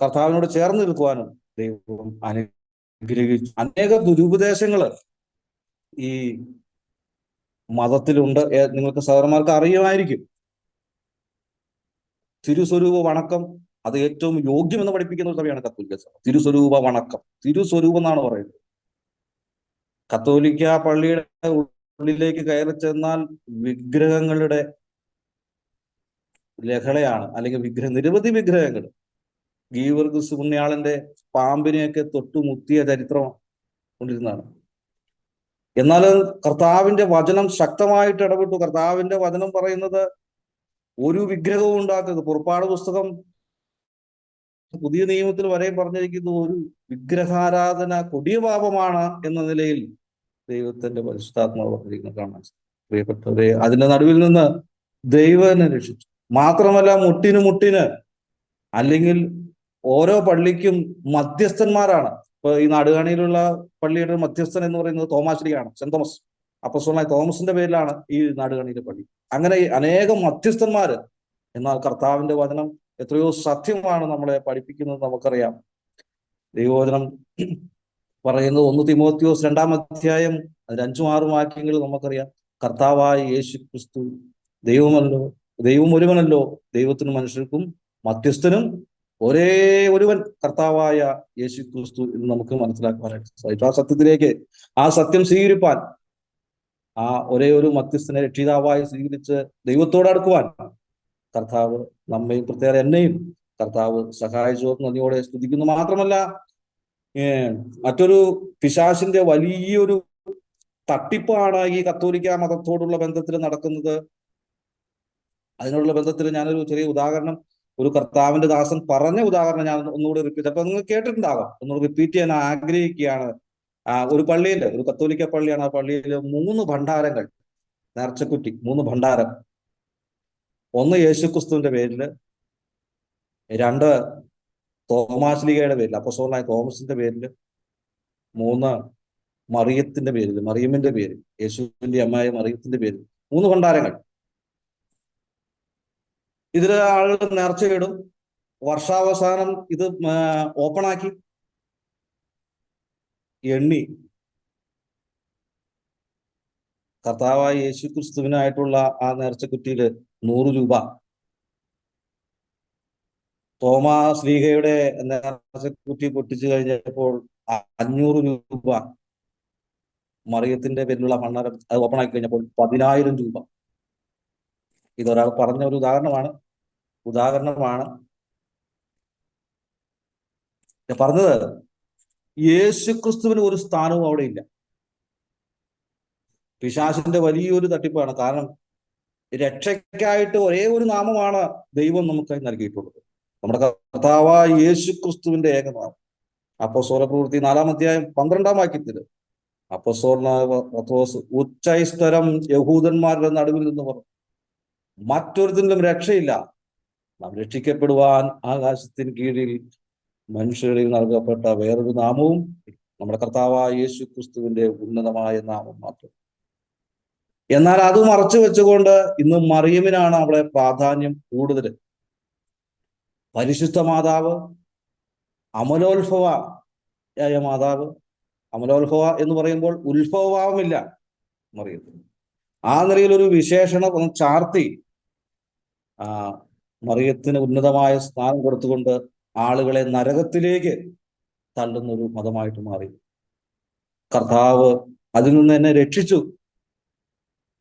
കർത്താവിനോട് ചേർന്ന് നിൽക്കുവാനും ദൈവം അനുഗ്രഹിച്ചു. അനേക ദുരുപദേശങ്ങള് ഈ മതത്തിലുണ്ട്. നിങ്ങൾക്ക് സഹോദരന്മാർക്ക് അറിയുമായിരിക്കും. തിരുസ്വരൂപ വണക്കം അത് ഏറ്റവും യോഗ്യമെന്ന് പഠിപ്പിക്കുന്ന ഒരു സഭയാണ് കത്തോലിക്ക സഭ. തിരുസ്വരൂപ വണക്കം, തിരുസ്വരൂപം എന്നാണ് പറയുന്നത്. കത്തോലിക്ക പള്ളിയുടെ ഉള്ളിലേക്ക് കയറി ചെന്നാൽ വിഗ്രഹങ്ങളുടെ ലഹളയാണ്, അല്ലെങ്കിൽ നിരവധി വിഗ്രഹങ്ങൾ. ഗീവർഗീസ് പുണ്യാളന്റെ പാമ്പിനെയൊക്കെ തൊട്ടുമുത്തിയ ചരിത്രം കൊണ്ടിരുന്നതാണ്. എന്നാൽ കർത്താവിന്റെ വചനം ശക്തമായിട്ട് ഇടപെട്ടു. കർത്താവിന്റെ വചനം പറയുന്നത് ഒരു വിഗ്രഹവും ഉണ്ടാക്കരുത്. പുറപ്പാട് പുസ്തകം പുതിയ നിയമത്തിൽ വരെ പറഞ്ഞിരിക്കുന്നു, ഒരു വിഗ്രഹാരാധന കൊടിയ പാപമാണ് എന്ന നിലയിൽ ദൈവത്തിന്റെ പരിശുദ്ധാത്മാവ് പറഞ്ഞിരിക്കുന്നത് കാണാൻ. പ്രിയപ്പെട്ടവരെ, അതിന്റെ നടുവിൽ നിന്ന് ദൈവം എന്നെ രക്ഷിച്ചു. മാത്രമല്ല, മുട്ടിന് അല്ലെങ്കിൽ ഓരോ പള്ളിക്കും മധ്യസ്ഥന്മാരാണ്. ഇപ്പൊ ഈ നാടുകാണിയിലുള്ള പള്ളിയുടെ മധ്യസ്ഥൻ എന്ന് പറയുന്നത് തോമാശ്രീയാണ്, സെന്റ് തോമസ്. അപ്പോസ്തലനായ തോമസിന്റെ പേരിലാണ് ഈ നാടുകാണിയിലെ പള്ളി. അങ്ങനെ അനേകം മധ്യസ്ഥന്മാര്. എന്നാൽ കർത്താവിന്റെ വചനം എത്രയോ സത്യമാണ് നമ്മളെ പഠിപ്പിക്കുന്നത് നമുക്കറിയാം. ദൈവവചനം പറയുന്നത് 1 തിമോത്തിയോസ് 2-ാം അധ്യായം അതിന് 5-6 വാക്യങ്ങൾ നമുക്കറിയാം. കർത്താവായ യേശു ക്രിസ്തു ദൈവമല്ലോ, ദൈവം ഒരുവനല്ലോ, ദൈവത്തിനും മനുഷ്യർക്കും മധ്യസ്ഥനും ഒരേ ഒരുവൻ കർത്താവായ യേശു ക്രിസ്തു എന്ന് നമുക്ക് മനസ്സിലാക്കാനായിട്ട് സാധിച്ചു. ആ സത്യത്തിലേക്ക്, ആ സത്യം സ്വീകരിപ്പാൻ, ആ ഒരേ ഒരു മധ്യസ്ഥനെ രക്ഷിതാവായി സ്വീകരിച്ച് ദൈവത്തോട് അടുക്കുവാൻ കർത്താവ് നമ്മയും പ്രത്യേകം എന്നെയും കർത്താവ് സഹായിച്ചു. നന്ദിയോടെ സ്തുതിക്കുന്നു. മാത്രമല്ല, മറ്റൊരു പിശാചിന്റെ വലിയൊരു തട്ടിപ്പാണ് ഈ കത്തോലിക്ക മതത്തോടുള്ള ബന്ധത്തിൽ നടക്കുന്നത്. അതിനുള്ള ബന്ധത്തിൽ ഞാനൊരു ചെറിയ ഉദാഹരണം, ഒരു കർത്താവിന്റെ ദാസൻ പറഞ്ഞ ഉദാഹരണം ഞാൻ ഒന്നുകൂടി റിപ്പീറ്റ്, അപ്പൊ നിങ്ങൾ കേട്ടിട്ടുണ്ടാകാം, ഒന്നുകൂടി റിപ്പീറ്റ് ചെയ്യാൻ ആഗ്രഹിക്കുകയാണ്. ഒരു പള്ളിയില്, ഒരു കത്തോലിക്ക പള്ളിയാണ്. ആ പള്ളിയിൽ 3 ഭണ്ഡാരങ്ങൾ, നേർച്ചക്കുറ്റി, 3 ഭണ്ഡാരം. ഒന്ന് യേശുക്രിസ്തുവിന്റെ പേരില്, 2 തോമാശ്ലീഹയുടെ പേരിൽ, അപ്പോസ്തലനായ തോമസിന്റെ പേരില്, 3 മറിയത്തിന്റെ പേരിൽ, മറിയമ്മിന്റെ പേരിൽ, യേശുവിന്റെ അമ്മയായ മറിയത്തിന്റെ പേരിൽ 3 ഭണ്ഡാരങ്ങൾ. ഇതില് ആളുകൾ നേർച്ചയിടും. വർഷാവസാനം ഇത് ഓപ്പണാക്കി എണ്ണി കർത്താവായ യേശു ക്രിസ്തുവിനായിട്ടുള്ള ആ നേർച്ചക്കുറ്റിയില് 100 രൂപ, തോമാശ്ലീഹയുടെ നേർച്ചക്കുറ്റി പൊട്ടിച്ചു കഴിഞ്ഞപ്പോൾ 500 രൂപ, മറിയത്തിന്റെ പേരിലുള്ള ഭണ്ഡാരം അത് ഓപ്പണാക്കി കഴിഞ്ഞപ്പോൾ 10,000 രൂപ. ഇതൊരാൾ പറഞ്ഞ ഒരു ഉദാഹരണമാണ് പറഞ്ഞത്. യേശു ക്രിസ്തുവിന് ഒരു സ്ഥാനവും അവിടെ ഇല്ല. പിശാചിന്റെ വലിയൊരു തട്ടിപ്പാണ്. കാരണം രക്ഷയ്ക്കായിട്ട് ഒരേ ഒരു നാമമാണ് ദൈവം നമുക്കായി നൽകിയിട്ടുള്ളത്, നമ്മുടെ കർത്താവായ യേശു ക്രിസ്തുവിന്റെ ഏകനാമം. അപ്പോസ്തല പ്രവൃത്തി 4-ാം അധ്യായം 12-ാം വാക്യത്തിൽ അപ്പോസ്തലനായ പത്രോസ് ഉച്ചൈസ്തരം യഹൂദന്മാരുടെ നടുവിൽ നിന്ന് പറഞ്ഞു, മറ്റൊരുത്തിനും രക്ഷയില്ല, നാം രക്ഷിക്കപ്പെടുവാൻ ആകാശത്തിന് കീഴിൽ മനുഷ്യരിൽ നൽകപ്പെട്ട വേറൊരു നാമവും നമ്മുടെ കർത്താവായ യേശു ക്രിസ്തുവിന്റെ ഉന്നതമായ നാമം മാത്രം. എന്നാൽ അത് മറച്ചു വെച്ചുകൊണ്ട് ഇന്ന് മറിയമിനാണ് അവിടെ പ്രാധാന്യം കൂടുതൽ. പരിശുദ്ധ മാതാവ്, അമലോത്ഭവയായ മാതാവ്. അമലോത്ഭവ എന്ന് പറയുമ്പോൾ ഉത്ഭവഭാവമില്ല മറിയത്തിന്. ആ നിലയിൽ ഒരു വിശേഷണം ചാർത്തി ആ മറിയത്തിന് ഉന്നതമായ സ്ഥാനം കൊടുത്തുകൊണ്ട് ആളുകളെ നരകത്തിലേക്ക് തള്ളുന്ന ഒരു മതമായിട്ട് മാറി. കർത്താവ് അതിൽ നിന്ന് എന്നെ രക്ഷിച്ചു.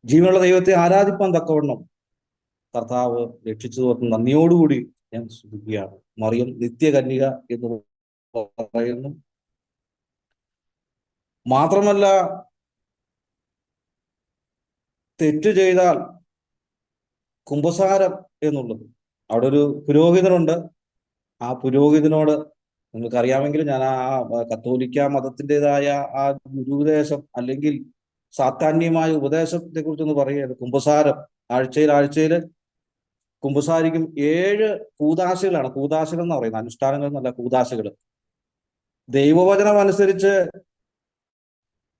ജീവനുള്ള ദൈവത്തെ ആരാധിപ്പാൻ തക്കവണ്ണം കർത്താവ് രക്ഷിച്ചു തോർന്ന് നന്ദിയോടുകൂടി ഞാൻ സ്തുതിക്കുകയാണ്. മറിയം നിത്യകന്യക എന്ന് പറയുന്നു. മാത്രമല്ല, തെറ്റ് ചെയ്താൽ കുമ്പസാരം എന്നുള്ളത്, അവിടെ ഒരു പുരോഹിതനുണ്ട്. ആ പുരോഹിതനോട് നിങ്ങൾക്കറിയാമെങ്കിൽ ഞാൻ കത്തോലിക്ക മതത്തിൻ്റെതായ ആ ഗുരുപദേശം അല്ലെങ്കിൽ സാധാന്യമായ ഉപദേശത്തെ കുറിച്ചൊന്ന് പറയുകയാണ്. കുമ്പസാരം ആഴ്ചയിൽ കുമ്പസാരിക്കും. 7 കൂദാശകളാണ്. കൂദാശകൾ എന്ന് പറയുന്നത് അനുഷ്ഠാനങ്ങൾ എന്നല്ല, കൂദാശകൾ. ദൈവവചനം അനുസരിച്ച്,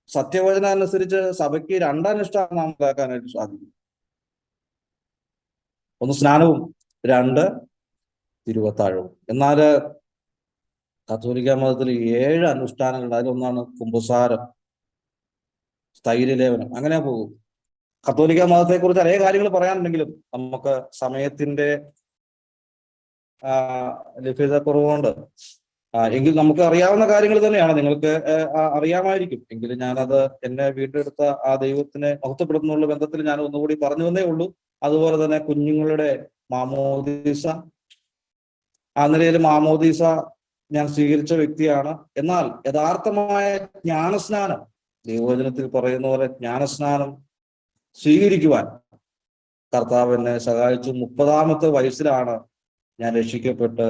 സത്യവചനം അനുസരിച്ച് സഭയ്ക്ക് 2 അനുഷ്ഠാനം മനസ്സിലാക്കാനായിട്ട് സാധിക്കും. 1 സ്നാനവും 2 തിരുവത്താഴവും. എന്നാൽ കത്തോലിക്ക മതത്തിൽ 7 അനുഷ്ഠാനങ്ങളുണ്ട്. അതിലൊന്നാണ് കുമ്പസാരം, സ്ഥൈര്യലേപനം. അങ്ങനെ പോകും. കത്തോലിക്ക മതത്തെക്കുറിച്ച് അനേക കാര്യങ്ങൾ പറയാനുണ്ടെങ്കിലും നമുക്ക് സമയത്തിന്റെ ലഭ്യത കുറവുകൊണ്ട് എങ്കിൽ നമുക്ക് അറിയാവുന്ന കാര്യങ്ങൾ തന്നെയാണ്, നിങ്ങൾക്ക് അറിയാമായിരിക്കും. എങ്കിലും ഞാനത് എന്നെ വീണ്ടെടുത്ത ആ ദൈവത്തിനെ മഹത്വപ്പെടുത്തുന്നുള്ള ബന്ധത്തിൽ ഞാൻ ഒന്നുകൂടി പറഞ്ഞു തന്നേ ഉള്ളൂ. അതുപോലെ തന്നെ കുഞ്ഞുങ്ങളുടെ മാമോദീസ, ആ നിലയിൽ മാമോദീസ ഞാൻ സ്വീകരിച്ച വ്യക്തിയാണ്. എന്നാൽ യഥാർത്ഥമായ ജ്ഞാനസ്നാനം, ദൈവവചനത്തിൽ പറയുന്ന പോലെ ജ്ഞാനസ്നാനം സ്വീകരിക്കുവാൻ കർത്താവ് എന്നെ സഹായിച്ചു. 30-ാമത്തെ വയസ്സിലാണ് ഞാൻ രക്ഷിക്കപ്പെട്ട്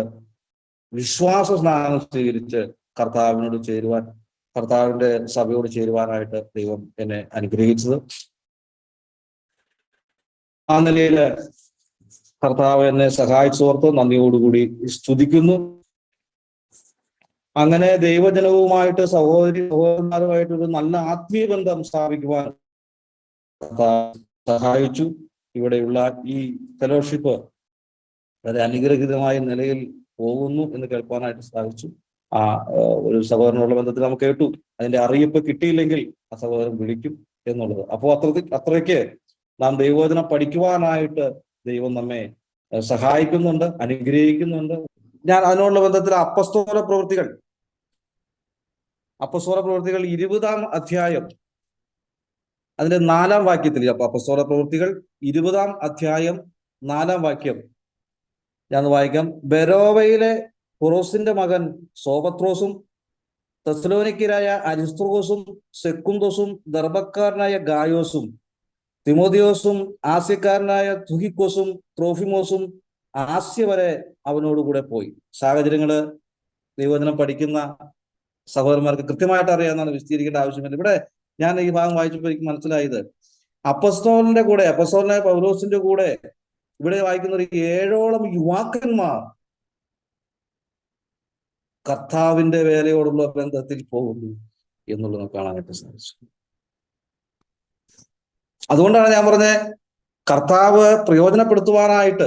വിശ്വാസ സ്നാനം സ്വീകരിച്ച് കർത്താവിനോട് ചേരുവാൻ, കർത്താവിന്റെ സഭയോട് ചേരുവാനായിട്ട് ദൈവം എന്നെ അനുഗ്രഹിച്ചത്. ആ നിലയിൽ കർത്താവ് എന്നെ സഹായിച്ചോർത്ത് നന്ദിയോടുകൂടി സ്തുതിക്കുന്നു. അങ്ങനെ ദൈവജനവുമായിട്ട്, സഹോദരന്മാരുമായിട്ടൊരു നല്ല ആത്മീയ ബന്ധം സ്ഥാപിക്കുവാൻ സഹായിച്ചു. ഇവിടെയുള്ള ഈ ഫെലോഷിപ്പ് വളരെ അനുഗ്രഹീതമായ നിലയിൽ പോകുന്നു എന്ന് കേൾക്കാനായിട്ട് സാധിച്ചു. ഒരു സഹോദരനുള്ള ബന്ധത്തിൽ നമുക്ക് കേട്ടു, അതിന്റെ അറിയിപ്പ് കിട്ടിയില്ലെങ്കിൽ ആ സഹോദരൻ വിളിക്കും എന്നുള്ളത്. അപ്പോൾ അത്രയ്ക്ക് നാം ദൈവവചനം പഠിക്കുവാനായിട്ട് ദൈവം നമ്മെ സഹായിക്കുന്നുണ്ട്, അനുഗ്രഹിക്കുന്നുണ്ട്. ഞാൻ അതിനുള്ള ബന്ധത്തിൽ അപ്പസ്തോല പ്രവൃത്തികൾ 20-ാം അധ്യായം അതിന്റെ 4-ാം വാക്യത്തിൽ, അപ്പസ്തോല പ്രവൃത്തികൾ 20-ാം അധ്യായം 4-ാം വാക്യം ഞാൻ വായിക്കാം. ബെരോവയിലെ പുറോസിന്റെ മകൻ സോപത്രോസും തെസ്സലോനിക്കരായ അരിസ്ത്രോസും സെക്കുന്തോസും ദർബക്കാരനായ ഗായോസും തിമോഥിയോസും ആസ്യക്കാരനായ തുഹിക്കോസും ത്രോഫിമോസും ആസ്യ വരെ അവനോടുകൂടെ പോയി. സാഹചര്യങ്ങള് ദൈവവചനം പഠിക്കുന്ന സഹോദരന്മാർക്ക് കൃത്യമായിട്ട് അറിയാവുന്നതാണ്, വിശദീകരിക്കേണ്ട ആവശ്യമില്ല. ഇവിടെ ഞാൻ ഈ ഭാഗം വായിച്ചപ്പോൾ എനിക്ക് മനസ്സിലായത്, അപ്പസ്തോലനായ പൗലോസിന്റെ കൂടെ ഇവിടെ വായിക്കുന്ന ഒരു 7ഓളം യുവാക്കന്മാർ കർത്താവിന്റെ വേലയോടുള്ള ബന്ധത്തിൽ പോകുന്നു എന്നുള്ളത് നമുക്ക് കാണാനായിട്ട് സാധിച്ചു. അതുകൊണ്ടാണ് ഞാൻ പറഞ്ഞത്, കർത്താവ് പ്രയോജനപ്പെടുത്തുവാനായിട്ട്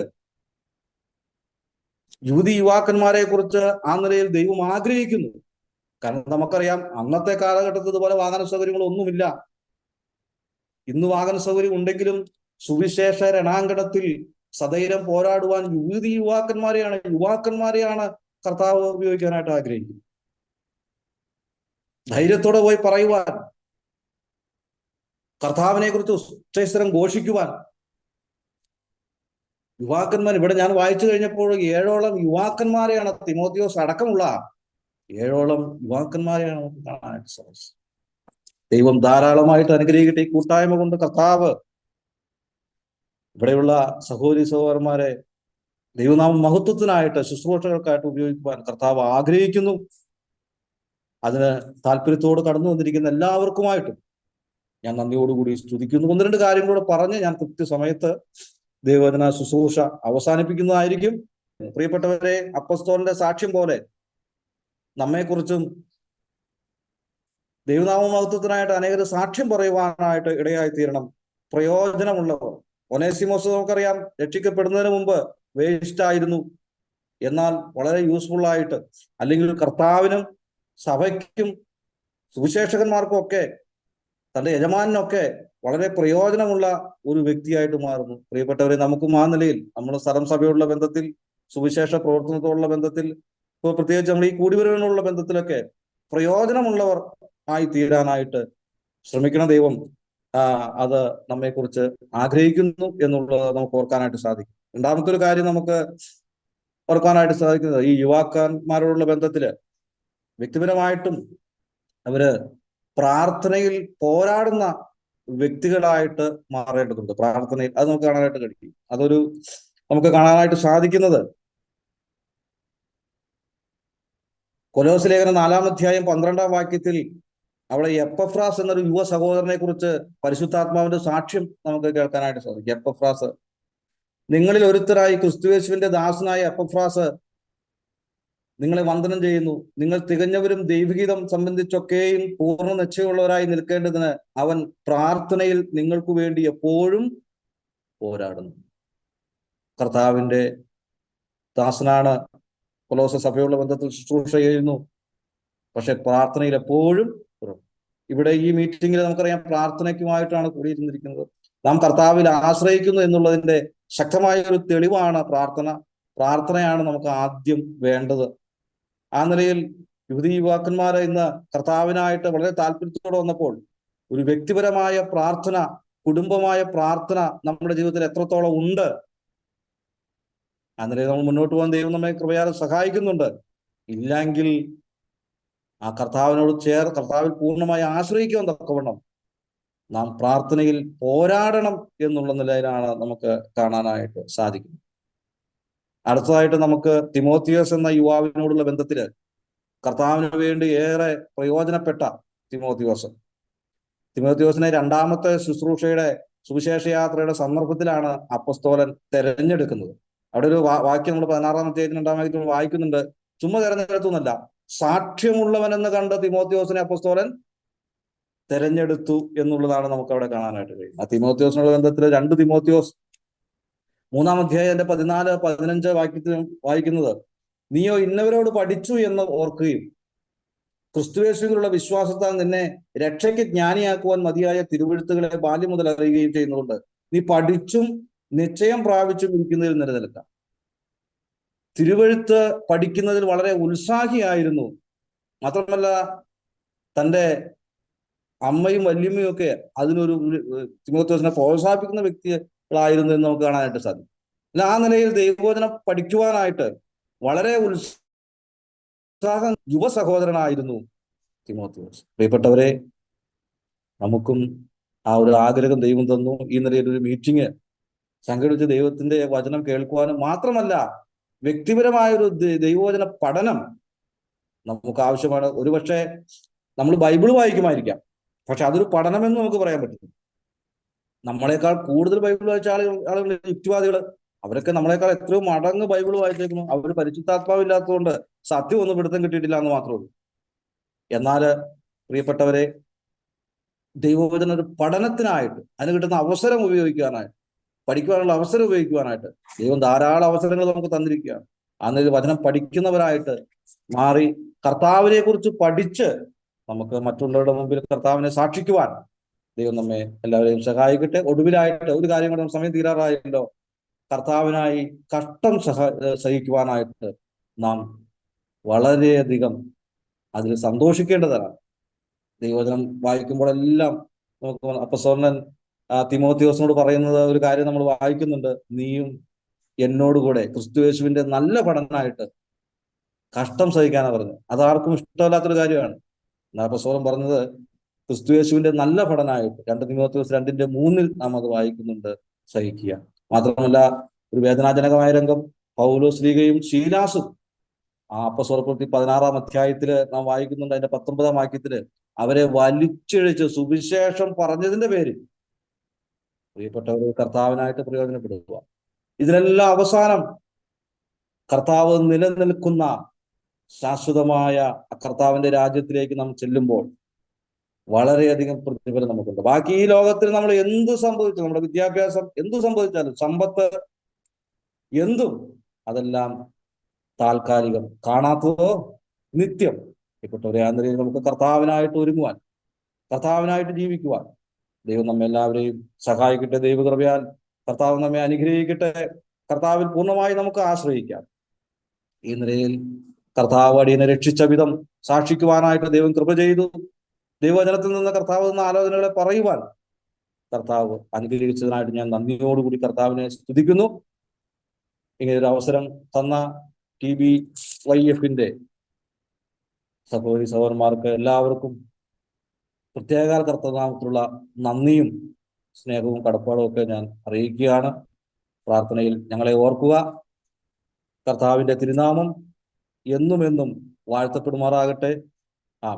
യുവാക്കന്മാരെ കുറിച്ച് ആ നിലയിൽ ദൈവം ആഗ്രഹിക്കുന്നു. കാരണം നമുക്കറിയാം, അന്നത്തെ കാലഘട്ടത്തിൽ ഇതുപോലെ വാഹന സൗകര്യങ്ങളൊന്നുമില്ല. ഇന്ന് വാഹന സൗകര്യം ഉണ്ടെങ്കിലും സുവിശേഷ രണാങ്കണത്തിൽ സധൈര്യം പോരാടുവാൻ യുവാക്കന്മാരെയാണ് കർത്താവ് ഉപയോഗിക്കാനായിട്ട് ആഗ്രഹിക്കുന്നത്. ധൈര്യത്തോടെ പോയി പറയുവാൻ, കർത്താവിനെ കുറിച്ച് ഉച്ചസ്ഥരം ഘോഷിക്കുവാൻ യുവാക്കന്മാർ. ഇവിടെ ഞാൻ വായിച്ചു കഴിഞ്ഞപ്പോൾ 7ഓളം യുവാക്കന്മാരെയാണ്, തിമോഥിയോസ് അടക്കമുള്ള 7ഓളം യുവാക്കന്മാരെയാണ് നമുക്ക് കാണാനായിട്ട് സാധിച്ചത്. ദൈവം ധാരാളമായിട്ട് അനുഗ്രഹിക്കട്ടെ. ഈ കൂട്ടായ്മ കൊണ്ട് കർത്താവ് ഇവിടെയുള്ള സഹോദരി സഹോദരന്മാരെ ദൈവനാമ മഹത്വത്തിനായിട്ട് ശുശ്രൂഷകൾക്കായിട്ട് ഉപയോഗിക്കുവാൻ കർത്താവ് ആഗ്രഹിക്കുന്നു. അതിന് താല്പര്യത്തോട് കടന്നു വന്നിരിക്കുന്ന എല്ലാവർക്കുമായിട്ടും ഞാൻ നന്ദിയോടുകൂടി സ്തുതിക്കുന്നു. ഒന്ന് രണ്ട് കാര്യങ്ങളോട് പറഞ്ഞ് ഞാൻ കൃത്യസമയത്ത് ദൈവവചന ശുശ്രൂഷ അവസാനിപ്പിക്കുന്നതായിരിക്കും. പ്രിയപ്പെട്ടവരെ, അപ്പസ്തോലന്റെ സാക്ഷ്യം പോലെ നമ്മെക്കുറിച്ചും ദൈവനാമ മഹത്വത്തിനായിട്ട് അനേകർ സാക്ഷ്യം പറയുവാനായിട്ട് ഇടയായി തീരണം. പ്രയോജനമുള്ളവർ. ഒനേസിമോസ് നമുക്കറിയാം, രക്ഷിക്കപ്പെടുന്നതിന് മുമ്പ് വേസ്റ്റ് ആയിരുന്നു. എന്നാൽ വളരെ യൂസ്ഫുൾ ആയിട്ട്, അല്ലെങ്കിൽ കർത്താവിനും സഭയ്ക്കും സുവിശേഷകന്മാർക്കും ഒക്കെ തന്റെ യജമാനൊക്കെ വളരെ പ്രയോജനമുള്ള ഒരു വ്യക്തിയായിട്ട് മാറുന്നു. പ്രിയപ്പെട്ടവരെ, നമുക്കും ആ നിലയിൽ നമ്മുടെ സ്ഥലം സഭയോടുള്ള ബന്ധത്തിൽ, സുവിശേഷ പ്രവർത്തനത്തോടുള്ള ബന്ധത്തിൽ, ഇപ്പോൾ പ്രത്യേകിച്ച് നമ്മൾ ഈ കൂടിവരവിനുള്ള ബന്ധത്തിലൊക്കെ പ്രയോജനമുള്ളവർ ആയി തീരാനായിട്ട് ശ്രമിക്കണം. ദൈവം അത് നമ്മെക്കുറിച്ച് ആഗ്രഹിക്കുന്നു എന്നുള്ളത് നമുക്ക് ഓർക്കാനായിട്ട് സാധിക്കും. രണ്ടാമത്തെ ഒരു കാര്യം നമുക്ക് ഓർക്കാനായിട്ട് സാധിക്കുന്നത്, ഈ യുവാക്കന്മാരോടുള്ള ബന്ധത്തില് വ്യക്തിപരമായിട്ടും അവര് പ്രാർത്ഥനയിൽ പോരാടുന്ന വ്യക്തികളായിട്ട് മാറേണ്ടതുണ്ട്. പ്രാർത്ഥനയിൽ അത് നമുക്ക് കാണാനായിട്ട് കഴിയും. നമുക്ക് കാണാനായിട്ട് സാധിക്കുന്നത് കൊലോസ്യ ലേഖനം 4-ാം അധ്യായം 12-ാം വാക്യത്തിൽ അവിടെ എപ്പഫ്രാസ് എന്നൊരു യുവ സഹോദരനെ കുറിച്ച് പരിശുദ്ധാത്മാവിന്റെ സാക്ഷ്യം നമുക്ക് കേൾക്കാനായിട്ട് സാധിക്കും. എപ്പഫ്രാസ്, നിങ്ങളിൽ ഒരുത്തരായി ക്രിസ്തുയേശുവിന്റെ ദാസനായ എപ്പഫ്രാസ് നിങ്ങളെ വന്ദനം ചെയ്യുന്നു. നിങ്ങൾ തികഞ്ഞവരും ദൈവഗീതം സംബന്ധിച്ചൊക്കെയും പൂർണ്ണ നിശ്ചയമുള്ളവരായി നിൽക്കേണ്ടതിന് അവൻ പ്രാർത്ഥനയിൽ നിങ്ങൾക്ക് വേണ്ടി എപ്പോഴും പോരാടുന്നു. കർത്താവിന്റെ ദാസനാണ്, കൊലോസ്യ സഭയുള്ള ബന്ധത്തിൽ ശുശ്രൂഷ ചെയ്യുന്നു, പക്ഷെ പ്രാർത്ഥനയിൽ എപ്പോഴും. ഇവിടെ ഈ മീറ്റിംഗിൽ നമുക്കറിയാം, പ്രാർത്ഥനയ്ക്കുമായിട്ടാണ് കൂടിയിരുന്നിരിക്കുന്നത്. നാം കർത്താവിൽ ആശ്രയിക്കുന്നു എന്നുള്ളതിന്റെ ശക്തമായ ഒരു തെളിവാണ് പ്രാർത്ഥന. പ്രാർത്ഥനയാണ് നമുക്ക് ആദ്യം വേണ്ടത്. ആ നിലയിൽ യുവാക്കന്മാരെ ഇന്ന് കർത്താവിനായിട്ട് വളരെ താല്പര്യത്തോടെ വന്നപ്പോൾ ഒരു വ്യക്തിപരമായ പ്രാർത്ഥന, കുടുംബമായ പ്രാർത്ഥന നമ്മുടെ ജീവിതത്തിൽ എത്രത്തോളം ഉണ്ട്, ആ നിലയിൽ നമ്മൾ മുന്നോട്ട് പോകാൻ ദൈവം നമ്മെ കൃപയാൽ സഹായിക്കുന്നുണ്ട്. ഇല്ലെങ്കിൽ ആ കർത്താവിനോട് കർത്താവിൽ പൂർണ്ണമായി ആശ്രയിക്കാൻ തക്കവണ്ണം നാം പ്രാർത്ഥനയിൽ പോരാടണം എന്നുള്ള നിലയിലാണ് നമുക്ക് കാണാനായിട്ട് സാധിക്കുന്നത്. അടുത്തതായിട്ട് നമുക്ക് തിമോത്തിയോസ് എന്ന യുവാവിനോടുള്ള ബന്ധത്തില് കർത്താവിന് വേണ്ടി ഏറെ പ്രയോജനപ്പെട്ട തിമോത്തിയോസിനെ രണ്ടാമത്തെ ശുശ്രൂഷയുടെ സുവിശേഷ യാത്രയുടെ സന്ദർഭത്തിലാണ് അപ്പസ്തോലൻ തെരഞ്ഞെടുക്കുന്നത്. അവിടെ ഒരു വാക്യം നമ്മൾ 16-ാം അധ്യായത്തിന് 2-ാം വാക്യത്തിൽ വായിക്കുന്നുണ്ട്. ചുമ്മാ തെരഞ്ഞെടുത്തുന്നല്ല, സാക്ഷ്യമുള്ളവനെന്ന് കണ്ട് തിമോത്തിയോസിനെ അപ്പസ്തോലൻ തെരഞ്ഞെടുത്തു എന്നുള്ളതാണ് നമുക്ക് അവിടെ കാണാനായിട്ട് കഴിയും. ആ തിമോത്തിയോസിനുള്ള ബന്ധത്തിൽ 2 തിമോത്തിയോസ് 3-ാം അധ്യായത്തിന്റെ 14-15 വാക്യത്തിൽ വായിക്കുന്നത്, നീയോ ഇന്നവരോട് പഠിച്ചു എന്ന് ഓർക്കുകയും ക്രിസ്തുയേശുവിലുള്ള വിശ്വാസത്താൽ നിന്നെ രക്ഷയ്ക്ക് ജ്ഞാനിയാക്കുവാൻ മതിയായ തിരുവെഴുത്തുകളെ ബാല്യം മുതൽ അറിയുകയും ചെയ്യുന്നതുകൊണ്ട് നീ പഠിച്ചും നിശ്ചയം പ്രാപിച്ചും ഇരിക്കുന്നതിൽ നിലനിൽക്കാം. തിരുവെഴുത്ത് പഠിക്കുന്നതിൽ വളരെ ഉത്സാഹിയായിരുന്നു. മാത്രമല്ല, തൻ്റെ അമ്മയും വല്യമ്മയും ഒക്കെ അതിനൊരു തിമോത്തിയോസിനെ പ്രോത്സാഹിപ്പിക്കുന്ന വ്യക്തികളായിരുന്നു എന്ന് നമുക്ക് കാണാനായിട്ട് സാധിക്കും. അല്ല, ആ നിലയിൽ ദൈവവചനം പഠിക്കുവാനായിട്ട് വളരെ ഉത്സാഹം യുവ സഹോദരനായിരുന്നു തിമോത്തിയോസ്. പ്രിയപ്പെട്ടവരെ, നമുക്കും ആ ഒരു ആഗ്രഹം ദൈവം തന്നു. ഈ നിലയിൽ ഒരു മീറ്റിംഗ് സംഘടിപ്പിച്ച് ദൈവത്തിന്റെ വചനം കേൾക്കുവാനും മാത്രമല്ല, വ്യക്തിപരമായ ഒരു ദൈവവചന പഠനം നമുക്ക് ആവശ്യമാണ്. ഒരുപക്ഷെ നമ്മൾ ബൈബിൾ വായിക്കുമായിരിക്കാം, പക്ഷെ അതൊരു പഠനമെന്ന് നമുക്ക് പറയാൻ പറ്റും. നമ്മളെക്കാൾ കൂടുതൽ ബൈബിൾ വായിച്ച ആളുകൾ യുക്തിവാദികൾ, അവരൊക്കെ നമ്മളെക്കാൾ എത്രയോ മടങ്ങ് ബൈബിൾ വായിച്ചേക്കുന്നു. അവർ പരിശുദ്ധാത്മാവില്ലാത്തതുകൊണ്ട് സത്യം ഒന്നും പിടുത്തം കിട്ടിയിട്ടില്ല എന്ന് മാത്രമേ ഉള്ളൂ. എന്നാൽ പ്രിയപ്പെട്ടവരെ, ദൈവവചന ഒരു പഠനത്തിനായിട്ട്, അതിന് കിട്ടുന്ന അവസരം ഉപയോഗിക്കാനായിട്ട്, പഠിക്കുവാനുള്ള അവസരം ഉപയോഗിക്കുവാനായിട്ട് ദൈവം ധാരാളം അവസരങ്ങൾ നമുക്ക് തന്നിരിക്കുകയാണ്. അന്നൊരു വചനം പഠിക്കുന്നവരായിട്ട് മാറി കർത്താവിനെ കുറിച്ച് പഠിച്ച് നമുക്ക് മറ്റുള്ളവരുടെ മുമ്പിൽ കർത്താവിനെ സാക്ഷിക്കുവാൻ ദൈവം നമ്മെ എല്ലാവരെയും സഹായിക്കട്ടെ. ഒടുവിലായിട്ട് ഒരു കാര്യം കൂടെ, സമയം തീരാറായല്ലോ, കർത്താവിനായി കഷ്ടം സഹിക്കുവാനായിട്ട് നാം വളരെയധികം അതിൽ സന്തോഷിക്കേണ്ടതാണ്. ദൈവവചനം വായിക്കുമ്പോഴെല്ലാം നമുക്ക് അപ്പസ്തോലൻ തിമോത്തിയോസിനോട് പറയുന്നത് ഒരു കാര്യം നമ്മൾ വായിക്കുന്നുണ്ട്, നീയും എന്നോടുകൂടെ ക്രിസ്തുയേശുവിന്റെ നല്ല പഠനമായിട്ട് കഷ്ടം സഹിക്കാനാണ് പറഞ്ഞത്. അതാർക്കും ഇഷ്ടമല്ലാത്തൊരു കാര്യമാണ്. അപ്പസ്തോലൻ പറഞ്ഞത്, ക്രിസ്തുയേശുവിന്റെ നല്ല ഭടനായിട്ട് 2 തീമോഥെയോസ് 2:3 നാം അത് വായിക്കുന്നുണ്ട്. സഹിക്കുക. മാത്രമല്ല, ഒരു വേദനാജനകമായ രംഗം, പൗലോസ് ശ്ലീഹയും ശീലാസും ആ അപ്പസ്വലപ്രവൃത്തി 16-ാം അധ്യായത്തില് നാം വായിക്കുന്നുണ്ട്. അതിന്റെ 19-ാം വാക്യത്തില് അവരെ വലിച്ചിഴച്ച് സുവിശേഷം പറഞ്ഞതിന്റെ പേരിൽ പ്രിയപ്പെട്ടവരെ കർത്താവിനായിട്ട് പ്രയോജനപ്പെടുത്തുക. ഇതിനെല്ലാം അവസാനം കർത്താവ് നിലനിൽക്കുന്ന ശാശ്വതമായ കർത്താവിന്റെ രാജ്യത്തിലേക്ക് നാം ചെല്ലുമ്പോൾ വളരെയധികം പ്രതിഫലം നമുക്കുണ്ട്. ബാക്കി ഈ ലോകത്തിൽ നമ്മൾ എന്ത് സംഭവിച്ചു, നമ്മുടെ വിദ്യാഭ്യാസം എന്ത് സംഭവിച്ചാലും, സമ്പത്ത് എന്തും, അതെല്ലാം താൽക്കാലികം, കാണാത്തതോ നിത്യം. ഇപ്പോഴത്തെ ആ നിലയിൽ നമുക്ക് കർത്താവിനായിട്ട് ഒരുങ്ങുവാൻ, കർത്താവിനായിട്ട് ജീവിക്കുവാൻ ദൈവം നമ്മെ എല്ലാവരെയും സഹായിക്കട്ടെ. ദൈവകൃപയാൽ കർത്താവ് നമ്മെ അനുഗ്രഹിക്കട്ടെ. കർത്താവിൽ പൂർണ്ണമായി നമുക്ക് ആശ്രയിക്കാം. ഈ നിലയിൽ കർത്താവ് അടിയനെ രക്ഷിച്ച വിധം സാക്ഷിക്കുവാനായിട്ട് ദൈവം കൃപ ചെയ്തു. ദൈവവചനത്തിൽ നിന്ന് കർത്താവ് എന്ന ആലോചനകളെ പറയുവാൻ കർത്താവ് അനുഗ്രഹിച്ചതിനായിട്ട് ഞാൻ നന്ദിയോടുകൂടി കർത്താവിനെ സ്തുതിക്കുന്നു. ഇങ്ങനെ ഒരു അവസരം തന്ന TBYF-ന്റെ സഹോദരി സഹോദരന്മാർക്ക് എല്ലാവർക്കും പ്രത്യേക കർത്തനാമത്തിലുള്ള നന്ദിയും സ്നേഹവും കടപ്പാടും ഒക്കെ ഞാൻ അറിയിക്കുകയാണ്. പ്രാർത്ഥനയിൽ ഞങ്ങളെ ഓർക്കുക. കർത്താവിന്റെ തിരുനാമം എന്നും എന്നും വാഴ്ത്തപ്പെടുമാറാകട്ടെ.